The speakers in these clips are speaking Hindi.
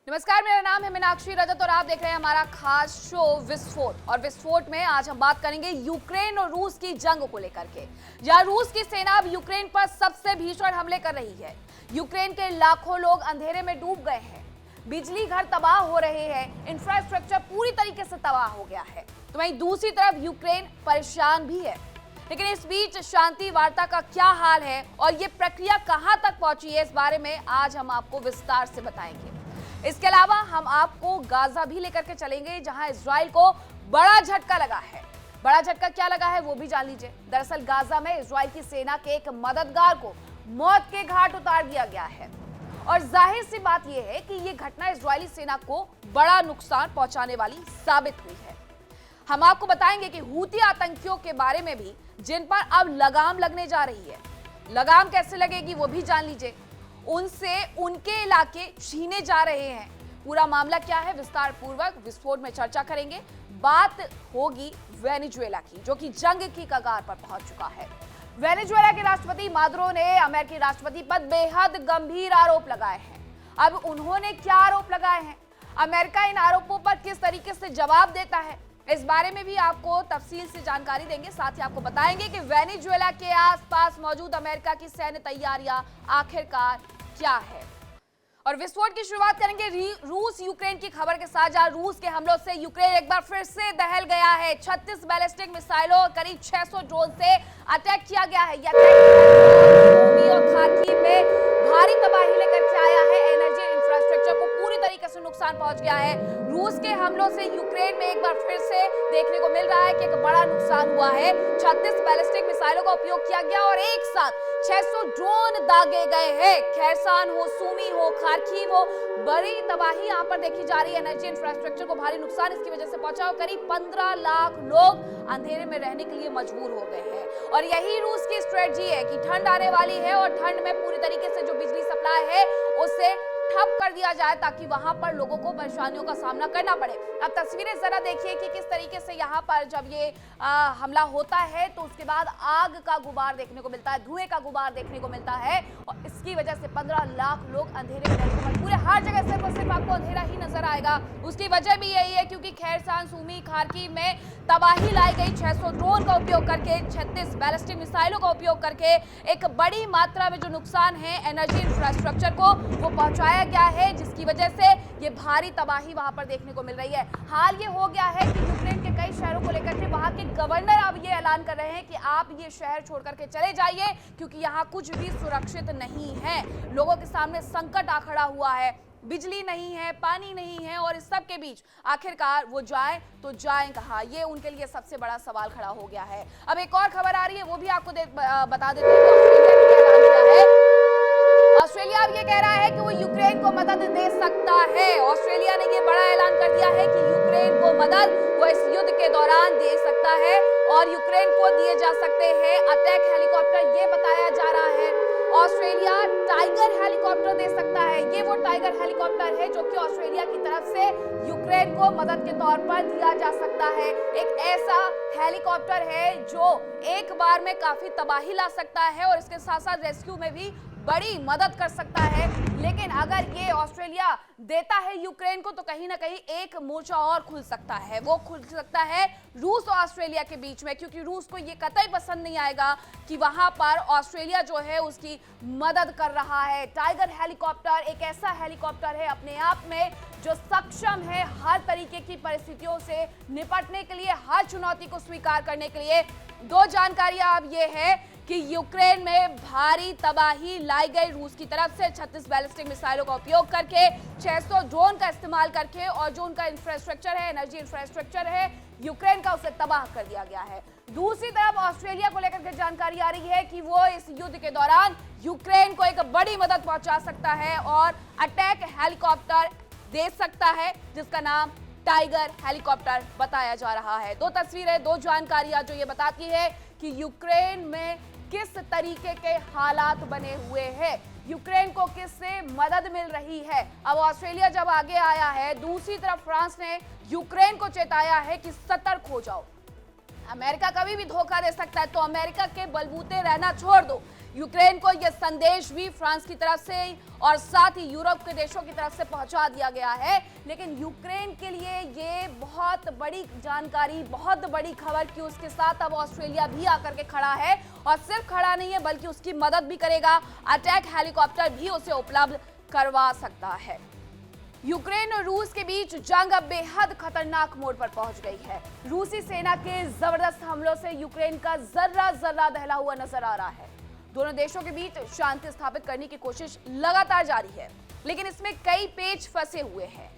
नमस्कार, मेरा नाम है मीनाक्षी रजत और आप देख रहे हैं हमारा खास शो विस्फोट। और विस्फोट में आज हम बात करेंगे यूक्रेन और रूस की जंग को लेकर के, जहां रूस की सेना अब यूक्रेन पर सबसे भीषण हमले कर रही है। यूक्रेन के लाखों लोग अंधेरे में डूब गए हैं, बिजली घर तबाह हो रहे हैं, इंफ्रास्ट्रक्चर पूरी तरीके से तबाह हो गया है। तो वहीं दूसरी तरफ यूक्रेन परेशान भी है। लेकिन इस बीच शांति वार्ता का क्या हाल है और ये प्रक्रिया कहां तक पहुंची है, इस बारे में आज हम आपको विस्तार से बताएंगे। इसके अलावा हम आपको गाजा भी लेकर के चलेंगे, जहां इजराइल को बड़ा झटका लगा है। बड़ा झटका क्या लगा है वो भी जान लीजिए। दरअसल गाजा में इजराइल की सेना के एक मददगार को मौत के घाट उतार दिया गया है और जाहिर सी बात यह है कि यह घटना इजरायली सेना को बड़ा नुकसान पहुंचाने वाली साबित हुई है। हम आपको बताएंगे कि हूती आतंकियों के बारे में भी, जिन पर अब लगाम लगने जा रही है। लगाम कैसे लगेगी वो भी जान लीजिए। उनसे उनके इलाके छीने जा रहे हैं। पूरा मामला क्या है, विस्तार पूर्वक विस्फोट में चर्चा करेंगे। बात होगी वेनेजुएला की, जो कि जंग की कगार पर पहुंच चुका है। वेनेजुएला के राष्ट्रपति मादुरो ने अमेरिकी राष्ट्रपति पर बेहद गंभीर आरोप लगाए हैं। अब उन्होंने क्या आरोप लगाए हैं, अमेरिका इन आरोपों पर किस तरीके से जवाब देता है, इस बारे में भी आपको तफसील से जानकारी देंगे। साथ ही आपको बताएंगे कि वेनेजुएला के आसपास मौजूद अमेरिका की सैन्य तैयारियां आखिरकार क्या है। और विस्फोट की शुरुआत करेंगे रूस यूक्रेन की खबर के साथ, जहां रूस के हमलों से यूक्रेन एक बार फिर से दहल गया है। 36 बैलिस्टिक मिसाइलों और करीब 600 ड्रोन से अटैक किया गया है। यह अटैक और खार्किव में भारी तबाही लेकर के आया है। एनर्जी इंफ्रास्ट्रक्चर को पूरी तरीके से नुकसान पहुंच गया है। रूस के हमलों से यूक्रेन में एक बार फिर से देखने को मिल रहा है कि एक बड़ा नुकसान हुआ है। 36 बैलिस्टिक मिसाइलों का उपयोग किया गया और एक साथ 600 ड्रोन दागे गए हैं। खैरसान हो, सूमी हो, खार्किव हो, बड़ी तबाही यहां पर देखी जा रही है। एनर्जी इंफ्रास्ट्रक्चर को भारी नुकसान इसकी वजह से पहुंचा और करीब 15 लाख लोग अंधेरे में रहने के लिए मजबूर हो गए हैं। और यही रूस की स्ट्रेटजी है कि ठंड आने वाली है और ठंड में पूरी तरीके से जो बिजली सप्लाई है उसे ठप कर दिया जाए, ताकि वहां पर लोगों को परेशानियों का सामना करना पड़े। अब तस्वीरें जरा देखिए कि किस तरीके से यहाँ पर जब ये हमला होता है तो उसके बाद आग का गुबार देखने को मिलता है, धुएं का गुबार देखने को मिलता है और इसकी वजह से 15 लाख लोग अंधेरे में रहने को मजबूर है। हर जगह सिर्फ और सिर्फ आपको अंधेरा ही नजर आएगा। उसकी वजह भी यही है क्योंकि खैरसान, सूमी, खार्किव में तबाही लाई गई। 600 ड्रोन का उपयोग करके, 36 बैलिस्टिक मिसाइलों का उपयोग करके एक बड़ी मात्रा में जो नुकसान है एनर्जी इंफ्रास्ट्रक्चर को वो पहुंचाया गया है, जिसकी वजह से ये भारी तबाही वहां पर देखने को मिल रही है। हाल ये हो गया है कि यूक्रेन के कई शहरों को लेकर के वहां के गवर्नर अब ये ऐलान कर रहे हैं कि आप ये शहर छोड़ करके चले जाइए, क्योंकि यहाँ कुछ भी सुरक्षित नहीं है। लोगों के सामने संकट आ खड़ा हुआ है, बिजली नहीं है, पानी नहीं है और इस सब के बीच आखिरकार वो जाएं तो जाएं कहां, ये उनके लिए सबसे बड़ा सवाल खड़ा हो गया है। अब एक और खबर आ रही है, वो भी आपको बता देते हैं कि ऑस्ट्रेलिया ने क्या ऐलान किया है। ऑस्ट्रेलिया अब ये कह रहा है कि वो यूक्रेन को मदद दे सकता है। ऑस्ट्रेलिया ने ये बड़ा ऐलान कर दिया है कि यूक्रेन को मदद वो इस युद्ध के दौरान दे सकता है और यूक्रेन को दिए जा सकते हैं अटैक हेलीकॉप्टर, ये बताया जा रहा है। ऑस्ट्रेलिया टाइगर हेलीकॉप्टर दे सकता है। ये वो टाइगर हेलीकॉप्टर है जो कि ऑस्ट्रेलिया की तरफ से यूक्रेन को मदद के तौर पर दिया जा सकता है। एक ऐसा हेलीकॉप्टर है जो एक बार में काफी तबाही ला सकता है और इसके साथ साथ रेस्क्यू में भी बड़ी मदद कर सकता है। लेकिन अगर ये ऑस्ट्रेलिया देता है यूक्रेन को तो कहीं ना कहीं एक मोर्चा और खुल सकता है। वो खुल सकता है रूस और ऑस्ट्रेलिया के बीच में, क्योंकि रूस को ये कतई पसंद नहीं आएगा कि वहां पर ऑस्ट्रेलिया जो है उसकी मदद कर रहा है। टाइगर हेलीकॉप्टर एक ऐसा हेलीकॉप्टर है अपने आप में जो सक्षम है हर तरीके की परिस्थितियों से निपटने के लिए, हर चुनौती को स्वीकार करने के लिए। दो जानकारियां अब ये है कि यूक्रेन में भारी तबाही लाई गई रूस की तरफ से 36 बैलिस्टिक मिसाइलों का उपयोग करके, 600 ड्रोन का इस्तेमाल करके, और जो उनका इंफ्रास्ट्रक्चर है, एनर्जी इंफ्रास्ट्रक्चर है यूक्रेन का, उसे तबाह कर दिया गया है। दूसरी तरफ ऑस्ट्रेलिया को लेकर के जानकारी आ रही है कि वो इस युद्ध के दौरान यूक्रेन को एक बड़ी मदद पहुंचा सकता है और अटैक हेलीकॉप्टर दे सकता है, जिसका नाम टाइगर हेलीकॉप्टर बताया जा रहा है। दो तस्वीरें, दो जानकारियां जो ये बताती है कि यूक्रेन में किस तरीके के हालात बने हुए हैं, यूक्रेन को किससे मदद मिल रही है। अब ऑस्ट्रेलिया जब आगे आया है, दूसरी तरफ फ्रांस ने यूक्रेन को चेताया है कि सतर्क हो जाओ, अमेरिका कभी भी धोखा दे सकता है, तो अमेरिका के बलबूते रहना छोड़ दो। यूक्रेन को यह संदेश भी फ्रांस की तरफ से और साथ ही यूरोप के देशों की तरफ से पहुंचा दिया गया है। लेकिन यूक्रेन के लिए ये बहुत बड़ी जानकारी, बहुत बड़ी खबर कि उसके साथ अब ऑस्ट्रेलिया भी आकर के खड़ा है, और सिर्फ खड़ा नहीं है बल्कि उसकी मदद भी करेगा। अटैक हेलीकॉप्टर भी उसे उपलब्ध करवा सकता है। यूक्रेन और रूस के बीच जंग अब बेहद खतरनाक मोड़ पर पहुंच गई है। रूसी सेना के जबरदस्त हमलों से यूक्रेन का जर्रा जर्रा दहला हुआ नजर आ रहा है। दोनों देशों के बीच शांति स्थापित करने की कोशिश लगातार जारी है, लेकिन इसमें कई पेच फंसे हुए हैं।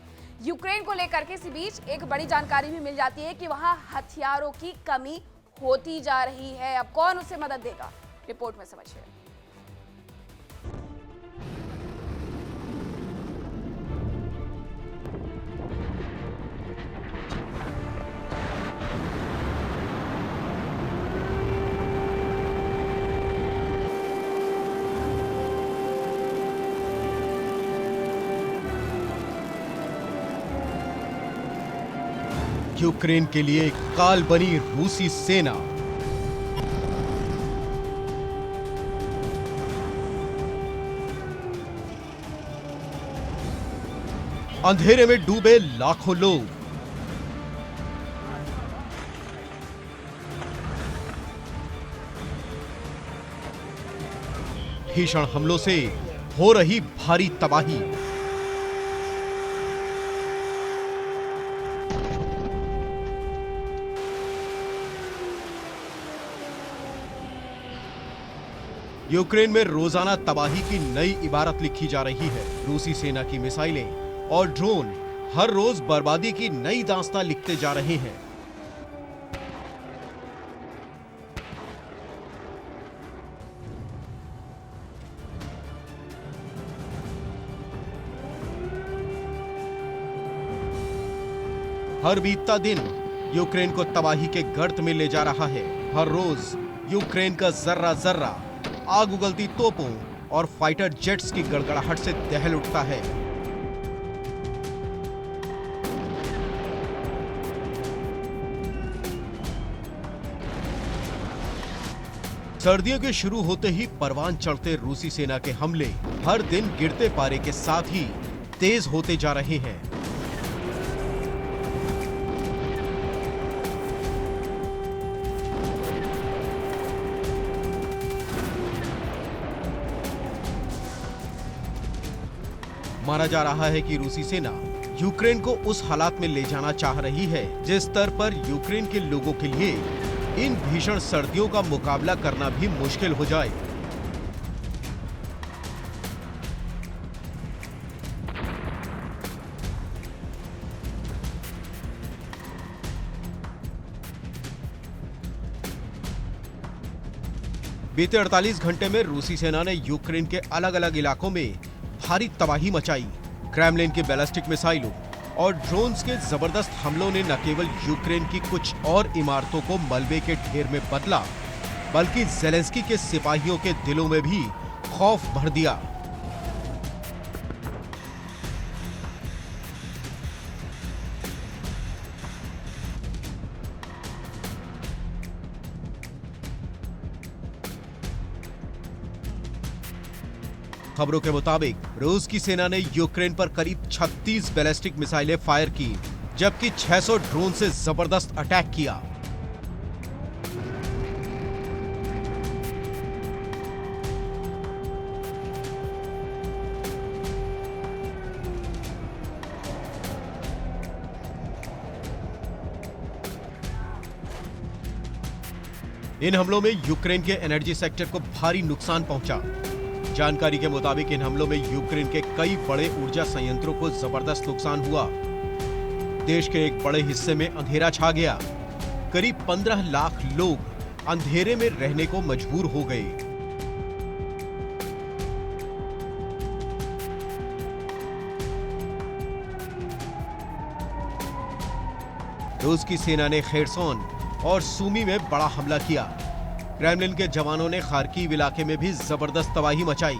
यूक्रेन को लेकर के इसी बीच एक बड़ी जानकारी भी मिल जाती है कि वहां हथियारों की कमी होती जा रही है। अब कौन उसे मदद देगा, रिपोर्ट में समझिए। यूक्रेन के लिए काल बनी रूसी सेना। अंधेरे में डूबे लाखों लोग। भीषण हमलों से हो रही भारी तबाही। यूक्रेन में रोजाना तबाही की नई इबारत लिखी जा रही है। रूसी सेना की मिसाइलें और ड्रोन हर रोज बर्बादी की नई दास्तान लिखते जा रहे हैं। हर बीतता दिन यूक्रेन को तबाही के गर्त में ले जा रहा है। हर रोज यूक्रेन का जर्रा जर्रा आग उगलती तोपों और फाइटर जेट्स की गड़गड़ाहट से दहल उठता है। सर्दियों के शुरू होते ही परवान चढ़ते रूसी सेना के हमले हर दिन गिरते पारे के साथ ही तेज होते जा रहे हैं। माना जा रहा है कि रूसी सेना यूक्रेन को उस हालात में ले जाना चाह रही है जिस स्तर पर यूक्रेन के लोगों के लिए इन भीषण सर्दियों का मुकाबला करना भी मुश्किल हो जाए। बीते 48 घंटे में रूसी सेना ने यूक्रेन के अलग अलग इलाकों में भारी तबाही मचाई। क्रेमलिन की बैलिस्टिक मिसाइलों और ड्रोन्स के जबरदस्त हमलों ने न केवल यूक्रेन की कुछ और इमारतों को मलबे के ढेर में बदला, बल्कि ज़ेलेंस्की के सिपाहियों के दिलों में भी खौफ भर दिया। खबरों के मुताबिक रूस की सेना ने यूक्रेन पर करीब 36 बैलिस्टिक मिसाइलें फायर की, जबकि 600 ड्रोन से जबरदस्त अटैक किया। इन हमलों में यूक्रेन के एनर्जी सेक्टर को भारी नुकसान पहुंचा। जानकारी के मुताबिक इन हमलों में यूक्रेन के कई बड़े ऊर्जा संयंत्रों को जबरदस्त नुकसान हुआ। देश के एक बड़े हिस्से में अंधेरा छा गया। करीब 15 लाख लोग अंधेरे में रहने को मजबूर हो गए। रूस की सेना ने खेरसोन और सूमी में बड़ा हमला किया। क्रेमलिन के जवानों ने खार्किव इलाके में भी जबरदस्त तबाही मचाई।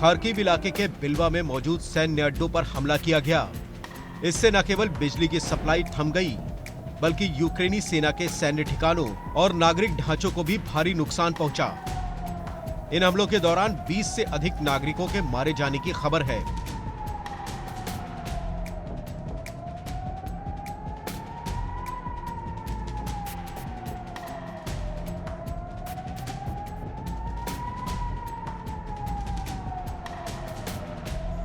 खार्किव इलाके के बिल्वा में मौजूद सैन्य अड्डों पर हमला किया गया। इससे न केवल बिजली की सप्लाई थम गई, बल्कि यूक्रेनी सेना के सैन्य ठिकानों और नागरिक ढांचों को भी भारी नुकसान पहुंचा। इन हमलों के दौरान 20 से अधिक नागरिकों के मारे जाने की खबर है।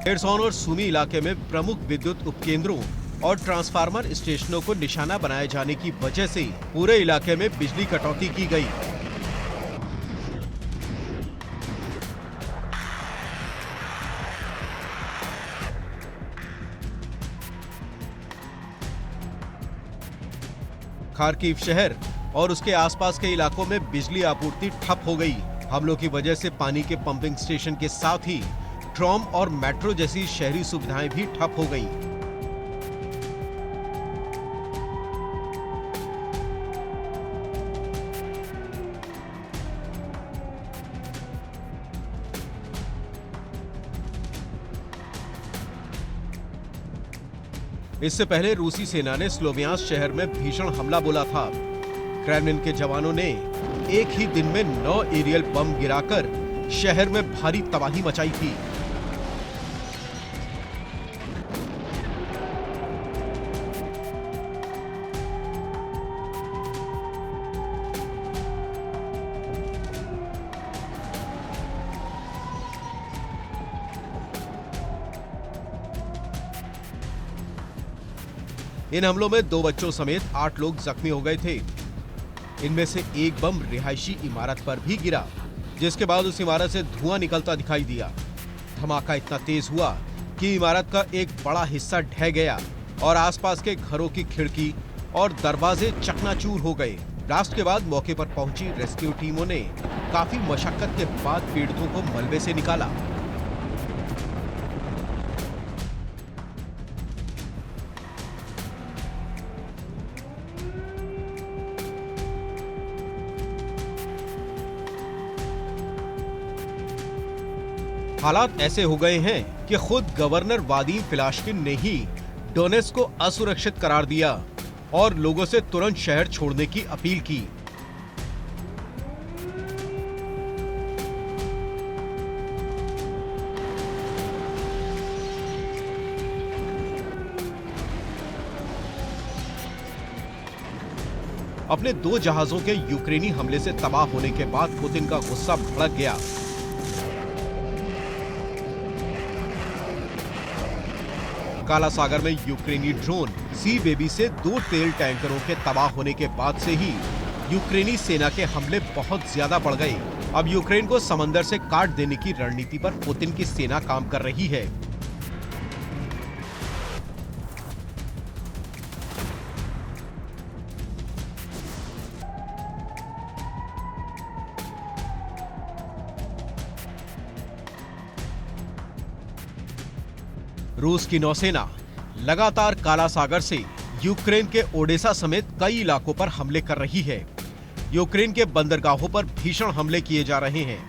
खेरसौन और सुमी इलाके में प्रमुख विद्युत उपकेंद्रों और ट्रांसफार्मर स्टेशनों को निशाना बनाए जाने की वजह से पूरे इलाके में बिजली कटौती की गई। खार्किव शहर और उसके आसपास के इलाकों में बिजली आपूर्ति ठप हो गई। हमलों की वजह से पानी के पंपिंग स्टेशन के साथ ही ट्रॉम और मेट्रो जैसी शहरी सुविधाएं भी ठप हो गई। इससे पहले रूसी सेना ने स्लोवियांस्क शहर में भीषण हमला बोला था। क्रेमलिन के जवानों ने एक ही दिन में 9 एरियल बम गिराकर शहर में भारी तबाही मचाई थी। इन हमलों में 2 बच्चों समेत 8 लोग जख्मी हो गए थे। इनमें से एक बम रिहायशी इमारत पर भी गिरा, जिसके बाद उस इमारत से धुआं निकलता दिखाई दिया। धमाका इतना तेज हुआ कि इमारत का एक बड़ा हिस्सा ढह गया और आसपास के घरों की खिड़की और दरवाजे चकनाचूर हो गए। ब्लास्ट के बाद मौके पर पहुंची रेस्क्यू टीमों ने काफी मशक्कत के बाद पीड़ितों को मलबे से निकाला। हालात ऐसे हो गए हैं कि खुद गवर्नर वादीम फिलाश्किन ने ही डोनेट्स्क को असुरक्षित करार दिया और लोगों से तुरंत शहर छोड़ने की अपील की। अपने 2 जहाजों के यूक्रेनी हमले से तबाह होने के बाद पुतिन का गुस्सा भड़क गया। काला सागर में यूक्रेनी ड्रोन सी बेबी से 2 तेल टैंकरों के तबाह होने के बाद से ही यूक्रेनी सेना के हमले बहुत ज्यादा बढ़ गए। अब यूक्रेन को समंदर से काट देने की रणनीति पर पुतिन की सेना काम कर रही है। रूस की नौसेना लगातार काला सागर से यूक्रेन के ओडेसा समेत कई इलाकों पर हमले कर रही है। यूक्रेन के बंदरगाहों पर भीषण हमले किए जा रहे हैं।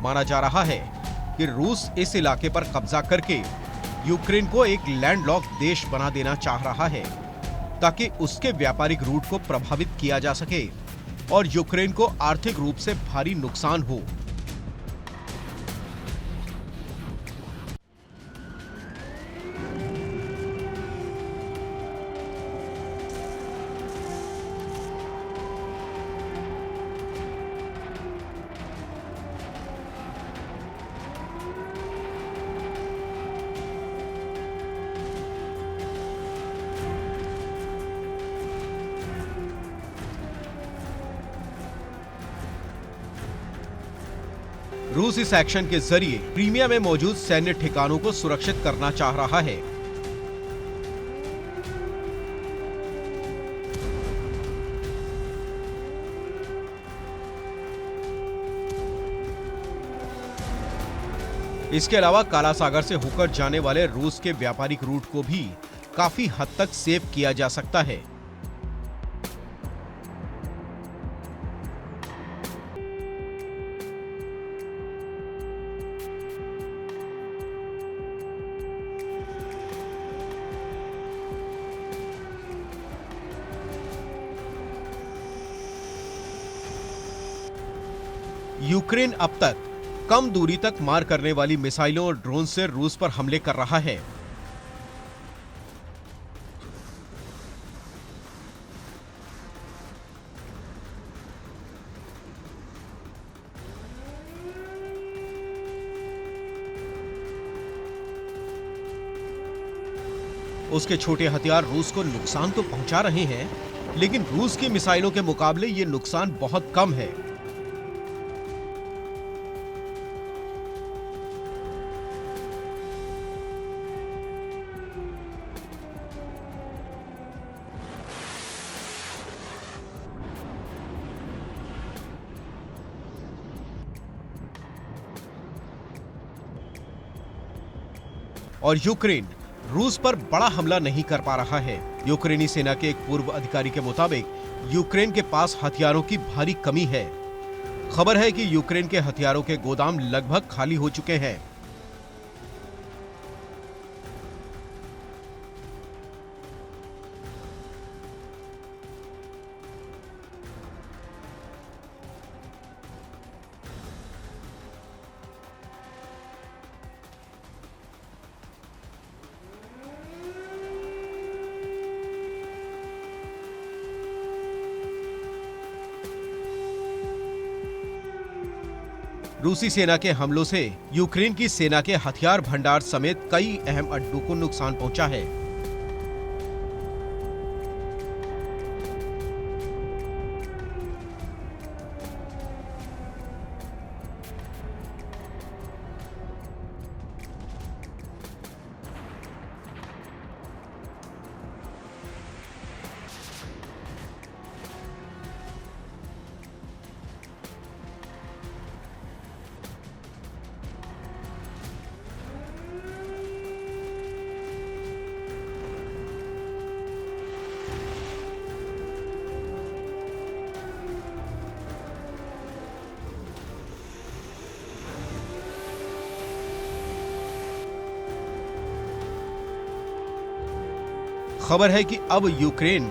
माना जा रहा है कि रूस इस इलाके पर कब्जा करके यूक्रेन को एक लैंडलॉक देश बना देना चाह रहा है, ताकि उसके व्यापारिक रूट को प्रभावित किया जा सके और यूक्रेन को आर्थिक रूप से भारी नुकसान हो। रूस इस एक्शन के जरिए क्रीमिया में मौजूद सैन्य ठिकानों को सुरक्षित करना चाह रहा है। इसके अलावा काला सागर से होकर जाने वाले रूस के व्यापारिक रूट को भी काफी हद तक सेव किया जा सकता है। यूक्रेन अब तक कम दूरी तक मार करने वाली मिसाइलों और ड्रोन से रूस पर हमले कर रहा है। उसके छोटे हथियार रूस को नुकसान तो पहुंचा रहे हैं, लेकिन रूस की मिसाइलों के मुकाबले ये नुकसान बहुत कम है। और यूक्रेन रूस पर बड़ा हमला नहीं कर पा रहा है। यूक्रेनी सेना के एक पूर्व अधिकारी के मुताबिक यूक्रेन के पास हथियारों की भारी कमी है। खबर है कि यूक्रेन के हथियारों के गोदाम लगभग खाली हो चुके हैं। रूसी सेना के हमलों से यूक्रेन की सेना के हथियार भंडार समेत कई अहम अड्डों को नुकसान पहुंचा है। खबर है कि अब यूक्रेन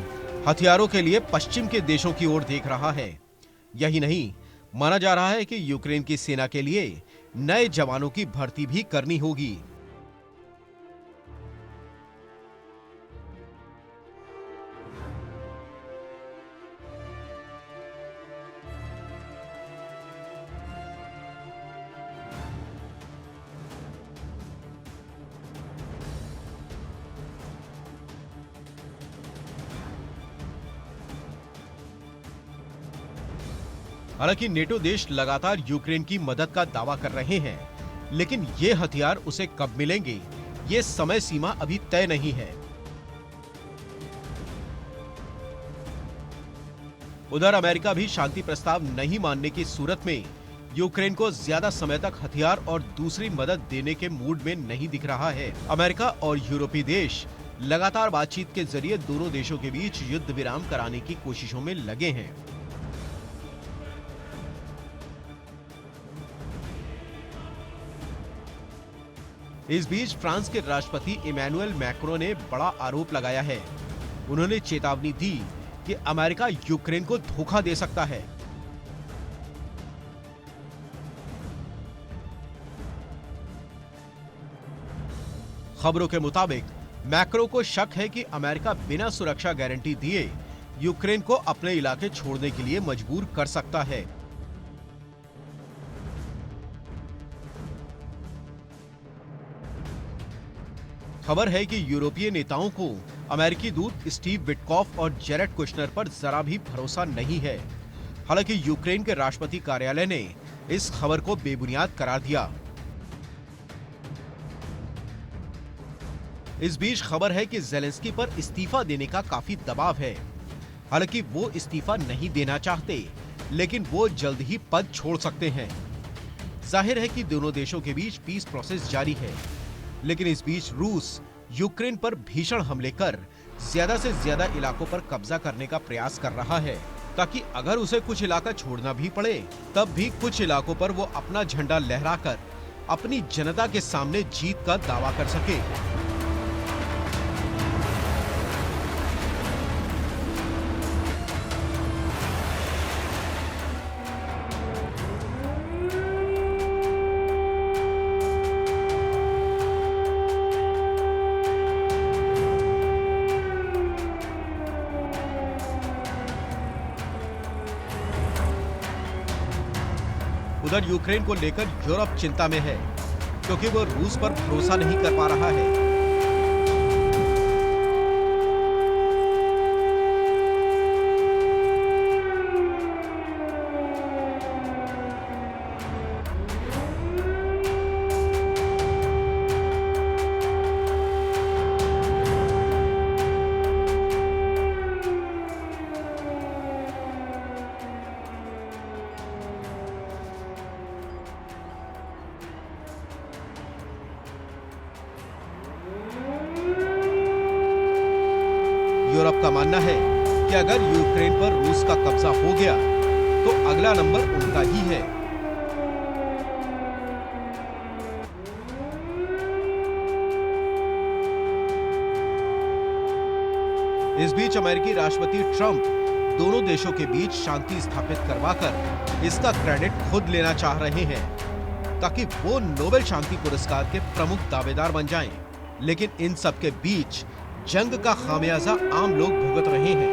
हथियारों के लिए पश्चिम के देशों की ओर देख रहा है। यही नहीं, माना जा रहा है कि यूक्रेन की सेना के लिए नए जवानों की भर्ती भी करनी होगी। हालांकि नेटो देश लगातार यूक्रेन की मदद का दावा कर रहे हैं, लेकिन ये हथियार उसे कब मिलेंगे, ये समय सीमा अभी तय नहीं है। उधर अमेरिका भी शांति प्रस्ताव नहीं मानने की सूरत में यूक्रेन को ज्यादा समय तक हथियार और दूसरी मदद देने के मूड में नहीं दिख रहा है। अमेरिका और यूरोपीय देश लगातार बातचीत के जरिए दोनों देशों के बीच युद्ध विराम कराने की कोशिशों में लगे हैं। इस बीच फ्रांस के राष्ट्रपति इमैनुअल मैक्रों ने बड़ा आरोप लगाया है। उन्होंने चेतावनी दी कि अमेरिका यूक्रेन को धोखा दे सकता है। खबरों के मुताबिक मैक्रो को शक है कि अमेरिका बिना सुरक्षा गारंटी दिए यूक्रेन को अपने इलाके छोड़ने के लिए मजबूर कर सकता है। खबर है कि यूरोपीय नेताओं को अमेरिकी दूत स्टीव विटकॉफ और जेरेड कुशनर पर जरा भी भरोसा नहीं है। हालांकि यूक्रेन के राष्ट्रपति कार्यालय ने इस खबर को बेबुनियाद करार दिया। इस बीच खबर है कि जेलेंस्की पर इस्तीफा देने का काफी दबाव है। हालांकि वो इस्तीफा नहीं देना चाहते, लेकिन वो जल्द ही पद छोड़ सकते हैं। जाहिर है कि दोनों देशों के बीच पीस प्रोसेस जारी है, लेकिन इस बीच रूस यूक्रेन पर भीषण हमले कर ज्यादा से ज्यादा इलाकों पर कब्जा करने का प्रयास कर रहा है, ताकि अगर उसे कुछ इलाका छोड़ना भी पड़े तब भी कुछ इलाकों पर वो अपना झंडा लहराकर अपनी जनता के सामने जीत का दावा कर सके। उधर यूक्रेन को लेकर यूरोप चिंता में है, क्योंकि वो रूस पर भरोसा नहीं कर पा रहा है। यूरोप का मानना है कि अगर यूक्रेन पर रूस का कब्जा हो गया तो अगला नंबर उनका ही है। इस बीच अमेरिकी राष्ट्रपति ट्रंप दोनों देशों के बीच शांति स्थापित करवाकर इसका क्रेडिट खुद लेना चाह रहे हैं, ताकि वो नोबेल शांति पुरस्कार के प्रमुख दावेदार बन जाएं। लेकिन इन सब के बीच जंग का खामियाजा आम लोग भुगत रहे हैं।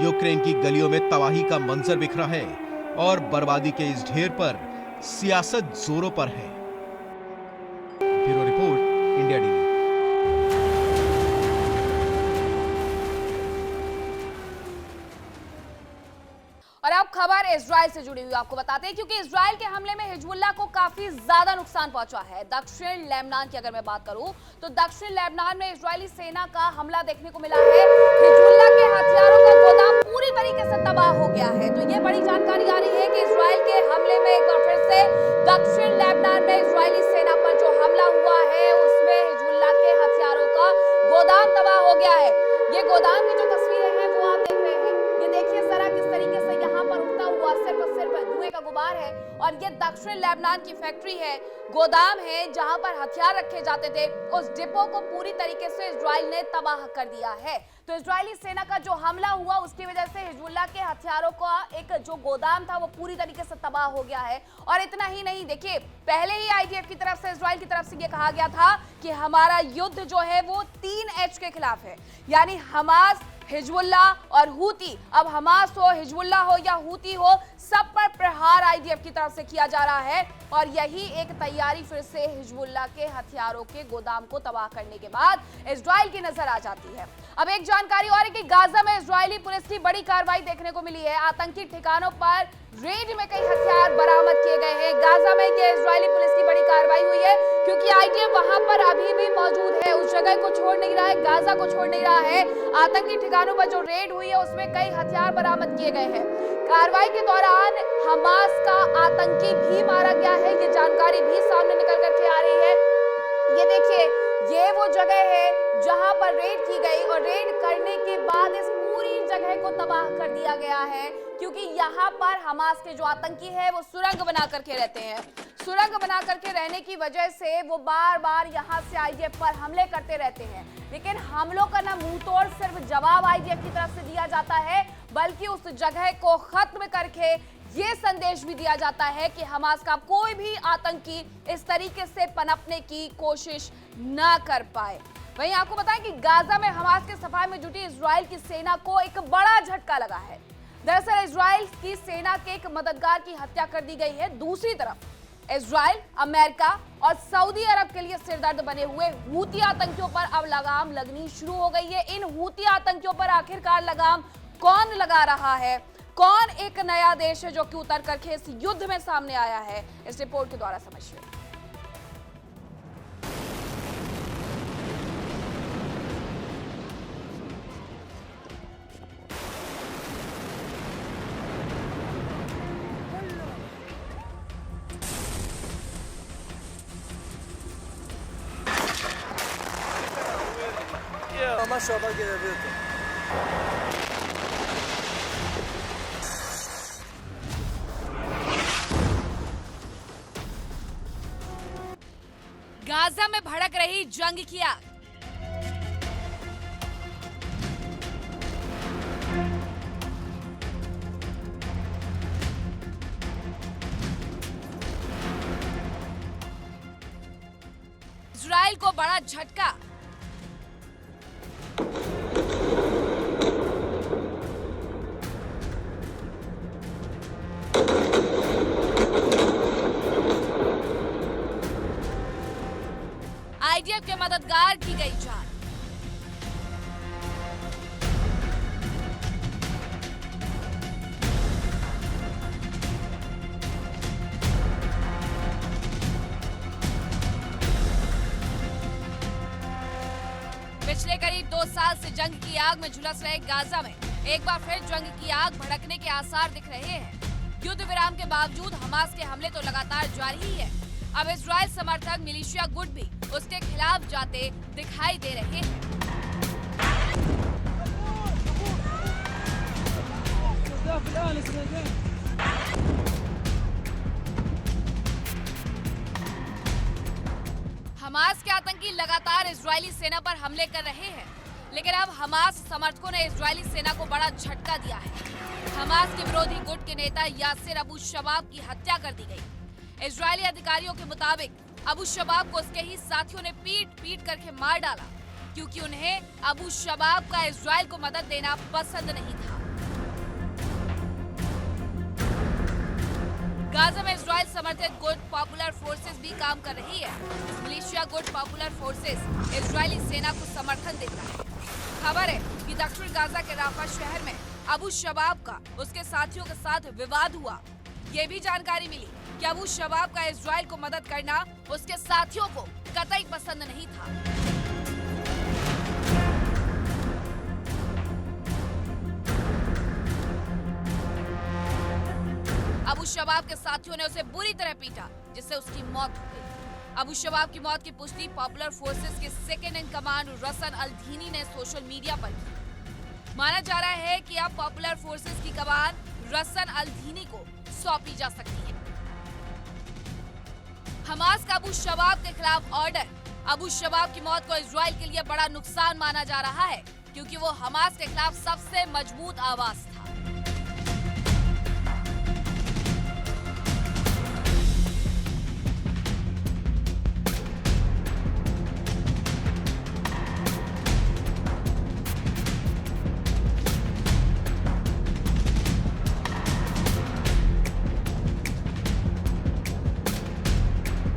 यूक्रेन की गलियों में तबाही का मंजर बिखरा है और बर्बादी के इस ढेर पर सियासत जोरों पर है। Bureau report, India TV. और अब खबर इजराइल से जुड़ी हुई आपको बताते हैं, क्योंकि इजराइल के हमले में हिजबुल्लाह को काफी ज्यादा नुकसान पहुंचा है। दक्षिण लेबनान की अगर मैं बात करूं तो दक्षिण लेबनान में इजरायली सेना का हमला देखने को मिला है। हिजबुल्लाह के हथियारों का गोदाम पूरी तरीके से तबाह हो गया है। तो ये बड़ी जानकारी आ रही है कि इजराइल के हमले में एक बार फिर से दक्षिण लेबनान में इजरायली सेना पर जो हमला हुआ है उसमें हिजबुल्लाह के हथियारों का गोदाम तबाह हो गया है। ये गोदाम की जो तस्वीरें हैं वो आप देख रहे हैं। ये देखिए जरा किस तरीके से यहाँ पर उठता हुआ सिर्फ और सिर्फ धुएं का गुबार है। और ये दक्षिण लेबनान की फैक्ट्री है, गोदाम है जहां पर हथियार रखे जाते थे। उस डिपो को पूरी तरीके से इजराइल ने तबाह कर दिया है। तो इजरायली सेना का जो हमला हुआ उसकी वजह से हिजबुल्लाह के हथियारों का एक जो गोदाम था वो पूरी तरीके से तबाह हो गया है। और इतना ही नहीं, देखिए पहले ही आईडीएफ की तरफ से, इजराइल की तरफ से ये कहा गया था कि हमारा युद्ध जो है वो 3H के खिलाफ है, यानी हमास, हिजबुल्लाह और हूती। अब हमास हो, हिजबुल्लाह हो या हूती हो, सब पर प्रहार आईडीएफ की तरफ से किया जा रहा है। और यही एक तैयारी फिर से हिजबुल्लाह के हथियारों के गोदाम को तबाह करने के बाद इजराइल की नजर आ जाती है। अब एक जानकारी और है कि गाजा में इजरायली पुलिस की बड़ी कार्रवाई देखने को मिली है। आतंकी ठिकानों पर रेड में कई हथियार बरामद किए गए हैं। गाजा में ये इजरायली पुलिस की बड़ी कार्रवाई हुई है, क्योंकि आईडीएफ वहां पर अभी भी मौजूद है, उस जगह को छोड़ नहीं रहा है, गाजा को छोड़ नहीं रहा है। आतंकी ठिकानों पर जो रेड हुई है उसमें कई हथियार बरामद किए गए हैं। कार्रवाई के दौरान हमास का आतंकी भी मारा गया है, ये जानकारी भी सामने निकल करके आ रही है। ये देखिए, ये वो जगह है जहां पर रेड की गई और रेड करने के बाद इस पूरी जगह को तबाह कर दिया गया है, क्योंकि यहाँ पर हमास के जो आतंकी है वो सुरंग बना करके रहते हैं। सुरंग बना करके रहने की वजह से वो बार बार यहाँ से आईडीएफ पर हमले करते रहते हैं। लेकिन हमलों का ना मुंह तोड़ सिर्फ जवाब आईडीएफ की तरफ से दिया जाता है, बल्कि उस जगह को खत्म करके ये संदेश भी दिया जाता है कि हमास का कोई भी आतंकी इस तरीके से पनपने की कोशिश ना कर पाए। वहीं आपको बताएं कि गाजा में हमास के सफाई में जुटी इजराइल की सेना को एक बड़ा झटका लगा है। दरअसल इजराइल की सेना के एक मददगार की हत्या कर दी गई है। दूसरी तरफ इजराइल, अमेरिका और सऊदी अरब के लिए सिरदर्द बने हुए हूती आतंकियों पर अब लगाम लगनी शुरू हो गई है। इन हूती आतंकियों पर आखिरकार लगाम कौन लगा रहा है? कौन एक नया देश है जो कि उतर करके इस युद्ध में सामने आया है? इस रिपोर्ट के द्वारा समझिए। Hamas Şaban gelebiliyordu. गाजा में भड़क रही जंग की आग। इजराइल को बड़ा झटका। आईडीएफ के मददगार की गई जान। पिछले करीब 2 साल से जंग की आग में झुलस रहे गाजा में एक बार फिर जंग की आग भड़कने के आसार दिख रहे हैं। युद्ध विराम के बावजूद हमास के हमले तो लगातार जारी ही है। अब इजराइल समर्थक मिलिशिया गुट भी उसके खिलाफ जाते दिखाई दे रहे हैं। हमास के आतंकी लगातार इजरायली सेना पर हमले कर रहे हैं, लेकिन अब हमास समर्थकों ने इजरायली सेना को बड़ा झटका दिया है। हमास के विरोधी गुट के नेता यासिर अबू शबाब की हत्या कर दी गई। इजरायली अधिकारियों के मुताबिक अबू शबाब को उसके ही साथियों ने पीट करके मार डाला, क्योंकि उन्हें अबू शबाब का इजराइल को मदद देना पसंद नहीं था। गाजा में इजराइल समर्थित गुट पॉपुलर फोर्सेस भी काम कर रही है। मिलिशिया गुट पॉपुलर फोर्सेस इजरायली सेना को समर्थन देता है। खबर है कि दक्षिण गाजा के राफा शहर में अबू शबाब का उसके साथियों के साथ विवाद हुआ। ये भी जानकारी मिली कि अबू शबाब का इजराइल को मदद करना उसके साथियों को कतई पसंद नहीं था। अबू शबाब के साथियों ने उसे बुरी तरह पीटा, जिससे उसकी मौत हो गई। अबू शबाब की मौत की पुष्टि पॉपुलर फोर्सेस के सेकेंड इन कमांड रसन अल-धीनी ने सोशल मीडिया पर की। माना जा रहा है कि अब पॉपुलर फोर्सेस की कमान रसन अल-धीनी को सौंपी जा सकती है। हमास का अबू शबाब के खिलाफ ऑर्डर। अबू शबाब की मौत को इजराइल के लिए बड़ा नुकसान माना जा रहा है, क्योंकि वो हमास के खिलाफ सबसे मजबूत आवाज था।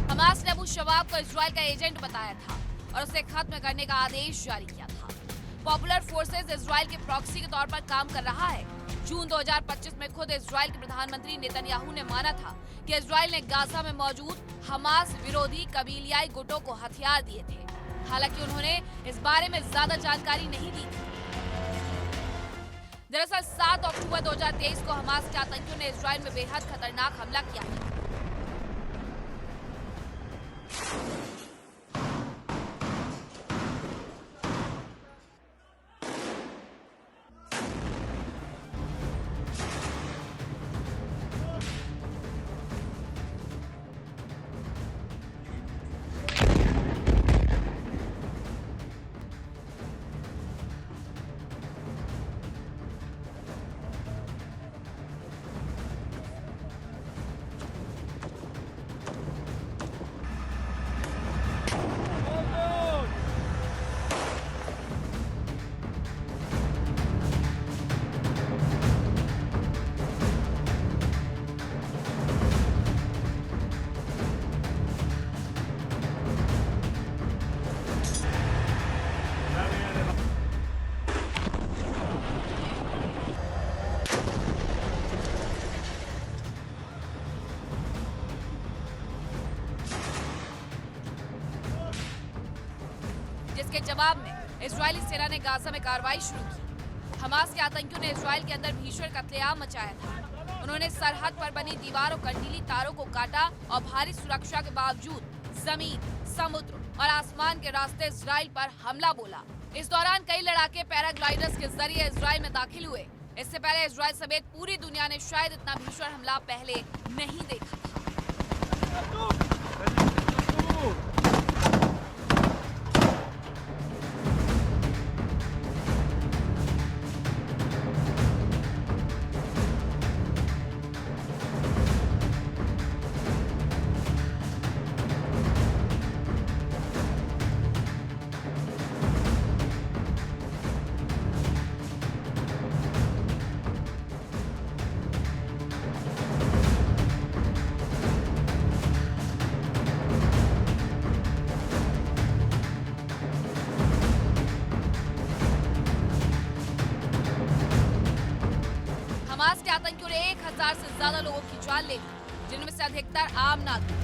हमास ने अबू शबाब को इजराइल का एजेंट बताया था और उसे खत्म करने का आदेश जारी किया था। पॉपुलर फोर्सेस इजराइल के प्रॉक्सी के तौर पर काम कर रहा है। जून 2025 में खुद इजराइल के प्रधानमंत्री नेतन्याहू ने माना था कि इजराइल ने गाजा में मौजूद हमास विरोधी कबीलियाई गुटों को हथियार दिए थे। हालांकि उन्होंने इस बारे में ज्यादा जानकारी नहीं दी थी। दरअसल 7 अक्टूबर 2023 को हमास के आतंकियों ने इजराइल में बेहद खतरनाक हमला किया है। जिसके जवाब में इजरायली सेना ने गाजा में कार्रवाई शुरू की। हमास के आतंकियों ने इजराइल के अंदर भीषण कत्लेआम मचाया था। उन्होंने सरहद पर बनी दीवार और कंटीली तारों को काटा और भारी सुरक्षा के बावजूद जमीन, समुद्र और आसमान के रास्ते इजराइल पर हमला बोला। इस दौरान कई लड़ाके पैराग्लाइडर्स के जरिए इजराइल में दाखिल हुए। इससे पहले इजराइल समेत पूरी दुनिया ने शायद इतना भीषण हमला पहले नहीं देखा था। हमास के आतंकियों ने 1000 से ज्यादा लोगों की जान ले ली, जिनमें से अधिकतर आम नागरिक।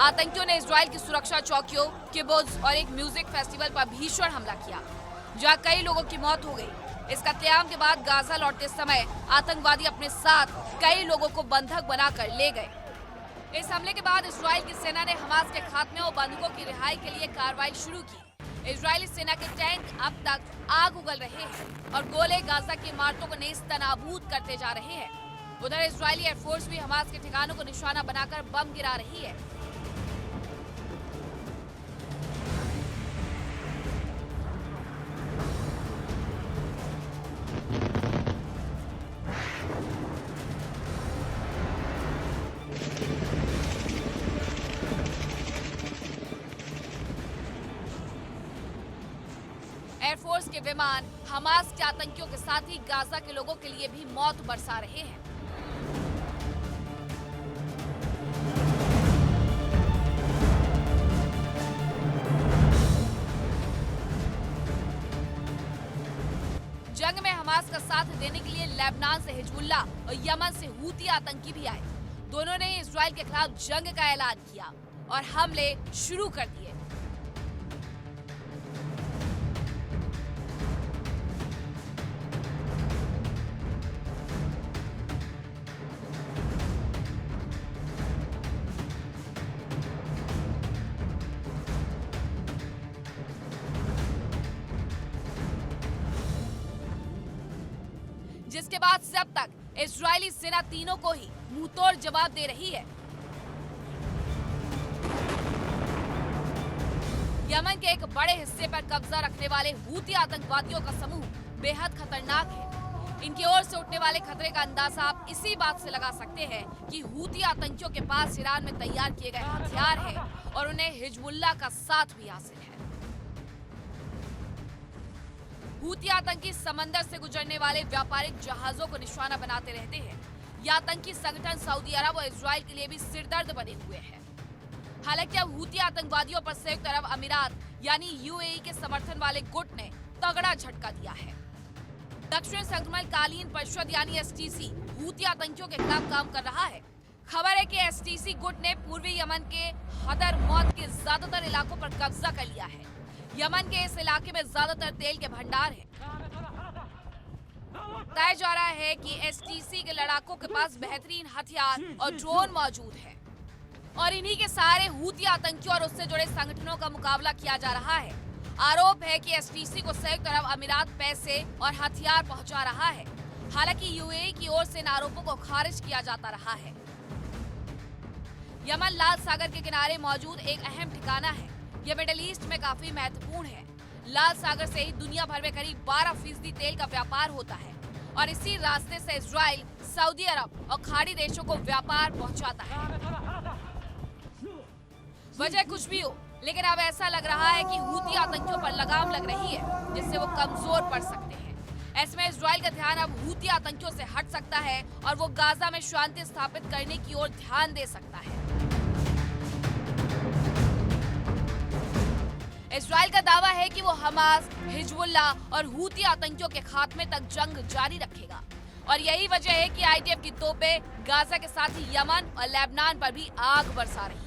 आतंकियों ने इजराइल की सुरक्षा चौकियों, किबुत्ज और एक म्यूजिक फेस्टिवल पर भीषण हमला किया, जहां कई लोगों की मौत हो गई। इस कत्लेआम के बाद गाजा लौटते समय आतंकवादी अपने साथ कई लोगों को बंधक बनाकर ले गए। इस हमले के बाद इजराइल की सेना ने हमास के खात्मे और बंधकों की रिहाई के लिए कार्रवाई शुरू की। इजरायली सेना के टैंक अब तक आग उगल रहे हैं और गोले गाजा की इमारतों को नेस्तनाबूद करते जा रहे हैं। उधर इजरायली एयरफोर्स भी हमास के ठिकानों को निशाना बनाकर बम गिरा रही है। एयरफोर्स के विमान हमास के आतंकियों के साथ ही गाजा के लोगों के लिए भी मौत बरसा रहे हैं। जंग में हमास का साथ देने के लिए लेबनान से हिजबुल्लाह और यमन से हूती आतंकी भी आए। दोनों ने इजराइल के खिलाफ जंग का ऐलान किया और हमले शुरू कर दिए। जिसके बाद से अब तक इजरायली सेना तीनों को ही मुंहतोड़ जवाब दे रही है। यमन के एक बड़े हिस्से पर कब्जा रखने वाले हूती आतंकवादियों का समूह बेहद खतरनाक है। इनकी ओर से उठने वाले खतरे का अंदाजा आप इसी बात से लगा सकते हैं कि हूती आतंकियों के पास ईरान में तैयार किए गए हथियार हैं और उन्हें हिजबुल्लाह का साथ भी हासिल है। हूती आतंकी समंदर से गुजरने वाले व्यापारिक जहाजों को निशाना बनाते रहते हैं। यह आतंकी संगठन सऊदी अरब और इजराइल के लिए भी सिरदर्द बने हुए हैं। हालांकि अब हूती आतंकवादियों पर संयुक्त अरब अमीरात यानी यूएई के समर्थन वाले गुट ने तगड़ा झटका दिया है। दक्षिण संक्रमणकालीन परिषद यानी एसटीसी हूती आतंकियों के खिलाफ काम कर रहा है। खबर है कि एसटीसी गुट ने पूर्वी यमन के हदर मौत के ज्यादातर इलाकों पर कब्जा कर लिया है। यमन के इस इलाके में ज्यादातर तेल के भंडार हैं। बताया जा रहा है कि एसटीसी के लड़ाकों के पास बेहतरीन हथियार और ड्रोन मौजूद है और इन्हीं के सारे हूती आतंकियों और उससे जुड़े संगठनों का मुकाबला किया जा रहा है। आरोप है कि एसटीसी को संयुक्त अरब अमीरात पैसे और हथियार पहुंचा रहा है। हालांकि यूएई की ओर से इन आरोपों को खारिज किया जाता रहा है। यमन लाल सागर के किनारे मौजूद एक अहम ठिकाना है। यह मिडिल ईस्ट में काफी महत्वपूर्ण है। लाल सागर से ही दुनिया भर में करीब 12% तेल का व्यापार होता है और इसी रास्ते से इजराइल, सऊदी अरब और खाड़ी देशों को व्यापार पहुंचाता है। वजह कुछ भी हो, लेकिन अब ऐसा लग रहा है कि हूती आतंकियों पर लगाम लग रही है, जिससे वो कमजोर पड़ सकते हैं। ऐसे में इजराइल का ध्यान अब हूती आतंकियों से हट सकता है और वो गाजा में शांति स्थापित करने की ओर ध्यान दे सकता है। इजराइल का दावा है कि वो हमास, हिजबुल्लाह और हूती आतंकियों के खात्मे तक जंग जारी रखेगा और यही वजह है कि आईडीएफ की तोपें गाजा के साथ ही यमन और लेबनान पर भी आग बरसा रही है।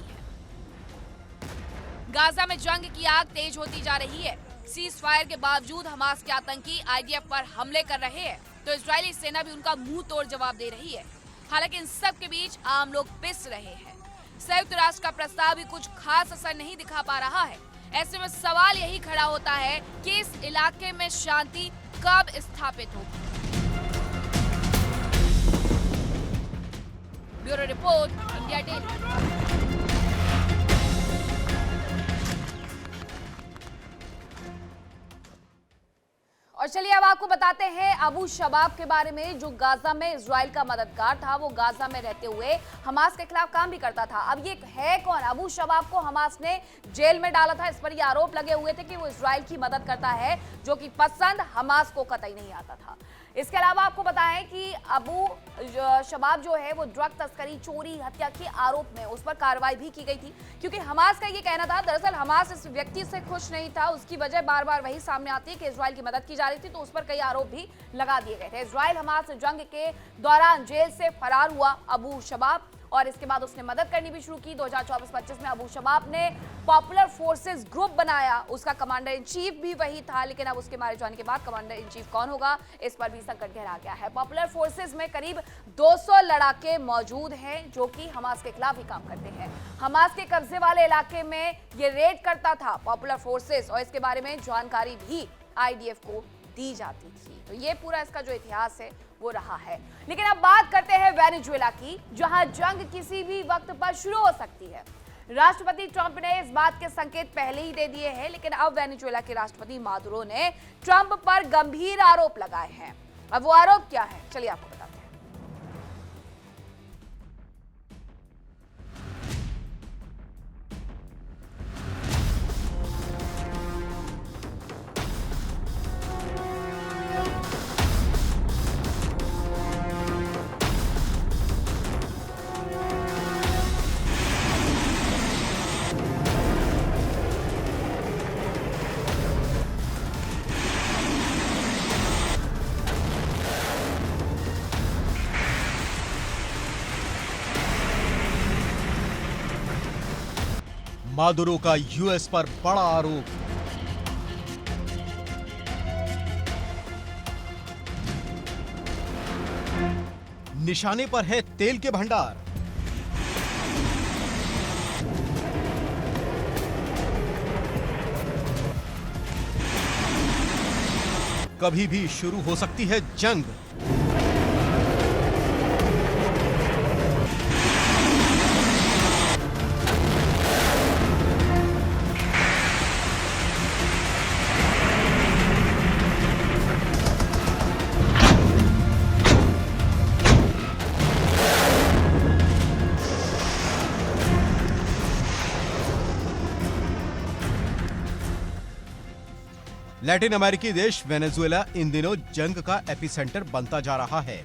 गाजा में जंग की आग तेज होती जा रही है। सीज फायर के बावजूद हमास के आतंकी आईडीएफ पर हमले कर रहे हैं, तो इजरायली सेना भी उनका मुंह तोड़ जवाब दे रही है। हालांकि इन सब के बीच आम लोग पिस रहे हैं। संयुक्त राष्ट्र का प्रस्ताव भी कुछ खास असर नहीं दिखा पा रहा है। ऐसे में सवाल यही खड़ा होता है कि इस इलाके में शांति कब स्थापित होगी। Bureau report, India daily. और चलिए अब आपको बताते हैं अबू शबाब के बारे में, जो गाजा में इजराइल का मददगार था। वो गाजा में रहते हुए हमास के खिलाफ काम भी करता था। अब ये है कौन? अबू शबाब को हमास ने जेल में डाला था। इस पर ये आरोप लगे हुए थे कि वो इजराइल की मदद करता है, जो कि पसंद हमास को कतई नहीं आता था। इसके अलावा आपको बताएं कि अबू शबाब जो है वो ड्रग तस्करी, चोरी, हत्या के आरोप में उस पर कार्रवाई भी की गई थी, क्योंकि हमास का ये कहना था, दरअसल हमास इस व्यक्ति से खुश नहीं था। उसकी वजह बार बार वही सामने आती है कि इजराइल की मदद की जा रही थी, तो उस पर कई आरोप भी लगा दिए गए थे। इजराइल हमास जंग के दौरान जेल से फरार हुआ अबू शबाब और इसके बाद उसने मदद करनी भी शुरू की। 2024-25 में अबू शबाब ने पॉपुलर फोर्सेस ग्रुप बनाया। उसका कमांडर इन चीफ भी वही था, लेकिन अब उसके मारे जाने के बाद कमांडर इन चीफ कौन होगा, इस पर भी संकट गहरा गया है। पॉपुलर फोर्सेस में करीब 200 लड़ाके मौजूद हैं, जो कि हमास के खिलाफ ही काम करते हैं। हमास के कब्जे वाले इलाके में ये रेड करता था पॉपुलर फोर्सेस, और इसके बारे में जानकारी भी आईडीएफ को दी जाती थी। तो ये पूरा इसका जो इतिहास है वो रहा है। लेकिन अब बात करते हैं वेनेजुएला की, जहां जंग किसी भी वक्त पर शुरू हो सकती है। राष्ट्रपति ट्रंप ने इस बात के संकेत पहले ही दे दिए हैं, लेकिन अब वेनेजुएला के राष्ट्रपति मादुरो ने ट्रंप पर गंभीर आरोप लगाए हैं। अब वो आरोप क्या है, चलिए आपको बताते हैं। मादुरो का यूएस पर बड़ा आरोप। निशाने पर है तेल के भंडार। कभी भी शुरू हो सकती है जंग। लैटिन अमेरिकी देश वेनेजुएला इन दिनों जंग का एपिसेंटर बनता जा रहा है,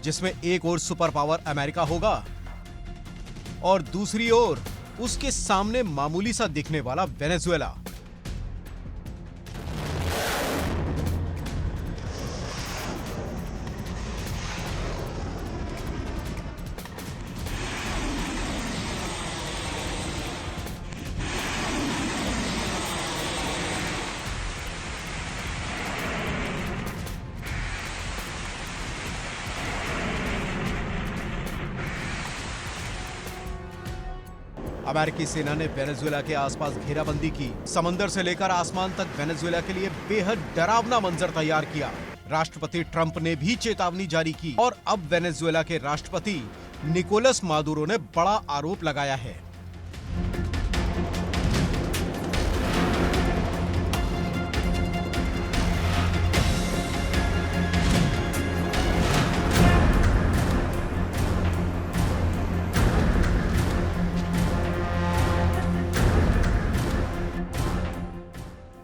जिसमें एक ओर सुपर पावर अमेरिका होगा और दूसरी ओर उसके सामने मामूली सा दिखने वाला वेनेजुएला। अमेरिकी सेना ने वेनेजुएला के आसपास घेराबंदी की। समंदर से लेकर आसमान तक वेनेजुएला के लिए बेहद डरावना मंजर तैयार किया। राष्ट्रपति ट्रंप ने भी चेतावनी जारी की और अब वेनेजुएला के राष्ट्रपति निकोलस मादुरो ने बड़ा आरोप लगाया है।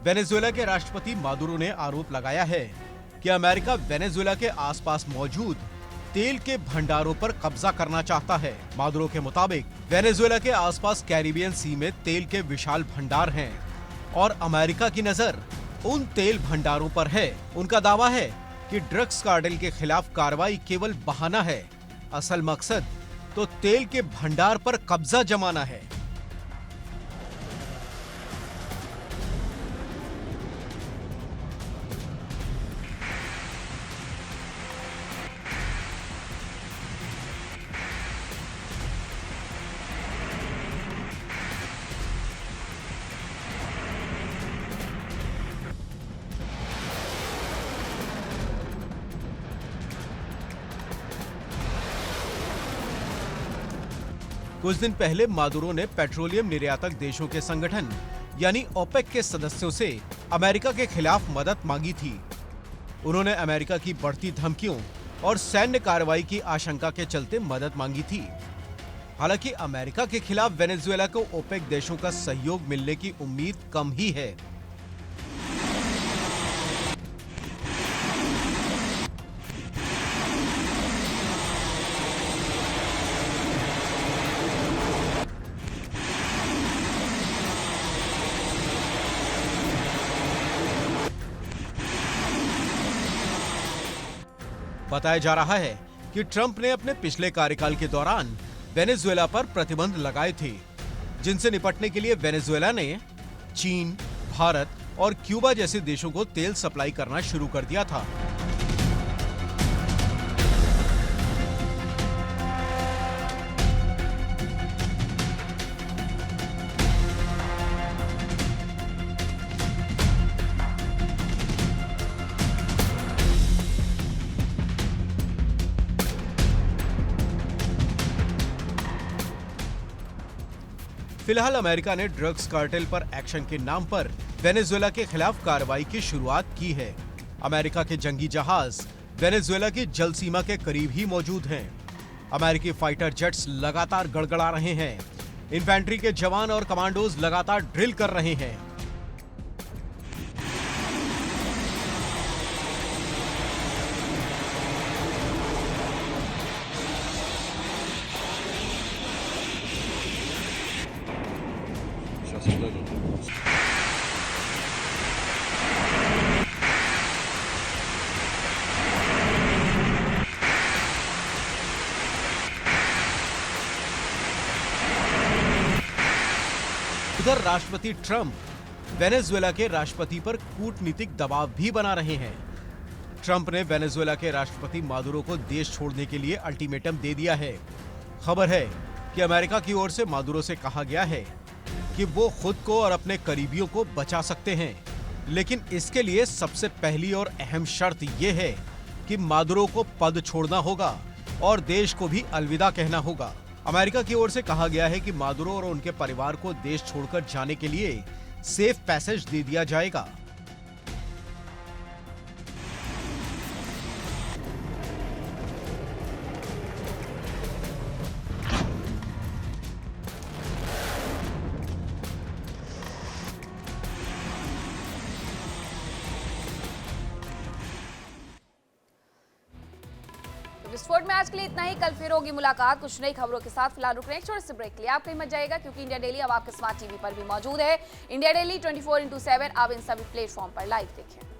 वेनेजुएला के राष्ट्रपति मादुरो ने आरोप लगाया है कि अमेरिका वेनेजुएला के आसपास मौजूद तेल के भंडारों पर कब्जा करना चाहता है। मादुरो के मुताबिक वेनेजुएला के आसपास कैरिबियन सी में तेल के विशाल भंडार हैं और अमेरिका की नजर उन तेल भंडारों पर है। उनका दावा है कि ड्रग्स कार्टेल के खिलाफ कार्रवाई केवल बहाना है, असल मकसद तो तेल के भंडार पर कब्जा जमाना है। कुछ दिन पहले मादुरो ने पेट्रोलियम निर्यातक देशों के संगठन यानी ओपेक के सदस्यों से अमेरिका के खिलाफ मदद मांगी थी। उन्होंने अमेरिका की बढ़ती धमकियों और सैन्य कार्रवाई की आशंका के चलते मदद मांगी थी। हालांकि अमेरिका के खिलाफ वेनेजुएला को ओपेक देशों का सहयोग मिलने की उम्मीद कम ही है। बताया जा रहा है कि ट्रंप ने अपने पिछले कार्यकाल के दौरान वेनेजुएला पर प्रतिबंध लगाए थे, जिनसे निपटने के लिए वेनेजुएला ने चीन, भारत और क्यूबा जैसे देशों को तेल सप्लाई करना शुरू कर दिया था। फिलहाल अमेरिका ने ड्रग्स कार्टेल पर एक्शन के नाम पर वेनेजुएला के खिलाफ कार्रवाई की शुरुआत की है। अमेरिका के जंगी जहाज वेनेजुएला की जल सीमा के करीब ही मौजूद हैं। अमेरिकी फाइटर जेट्स लगातार गड़गड़ा रहे हैं। इन्फेंट्री के जवान और कमांडोज लगातार ड्रिल कर रहे हैं। उधर राष्ट्रपति ट्रंप वेनेजुएला के राष्ट्रपति पर कूटनीतिक दबाव भी बना रहे हैं। ट्रंप ने वेनेजुएला के राष्ट्रपति मादुरो को देश छोड़ने के लिए अल्टीमेटम दे दिया है। खबर है कि अमेरिका की ओर से मादुरो से कहा गया है कि वो खुद को और अपने करीबियों को बचा सकते हैं, लेकिन इसके लिए सबसे पहली और अहम शर्त यह है कि मादुरो को पद छोड़ना होगा और देश को भी अलविदा कहना होगा। अमेरिका की ओर से कहा गया है कि मादुरो और उनके परिवार को देश छोड़कर जाने के लिए सेफ पैसेज दे दिया जाएगा। विस्फोट में आज के लिए इतना ही। कल फिर होगी मुलाकात कुछ नई खबरों के साथ। फिलहाल रुक रहे हैं एक छोटे से ब्रेक के लिए। आप कहीं मत जाइएगा क्योंकि इंडिया डेली अब आपके स्मार्ट टीवी पर भी मौजूद है। इंडिया डेली 24/7 आप इन सभी प्लेटफॉर्म पर लाइव देखें।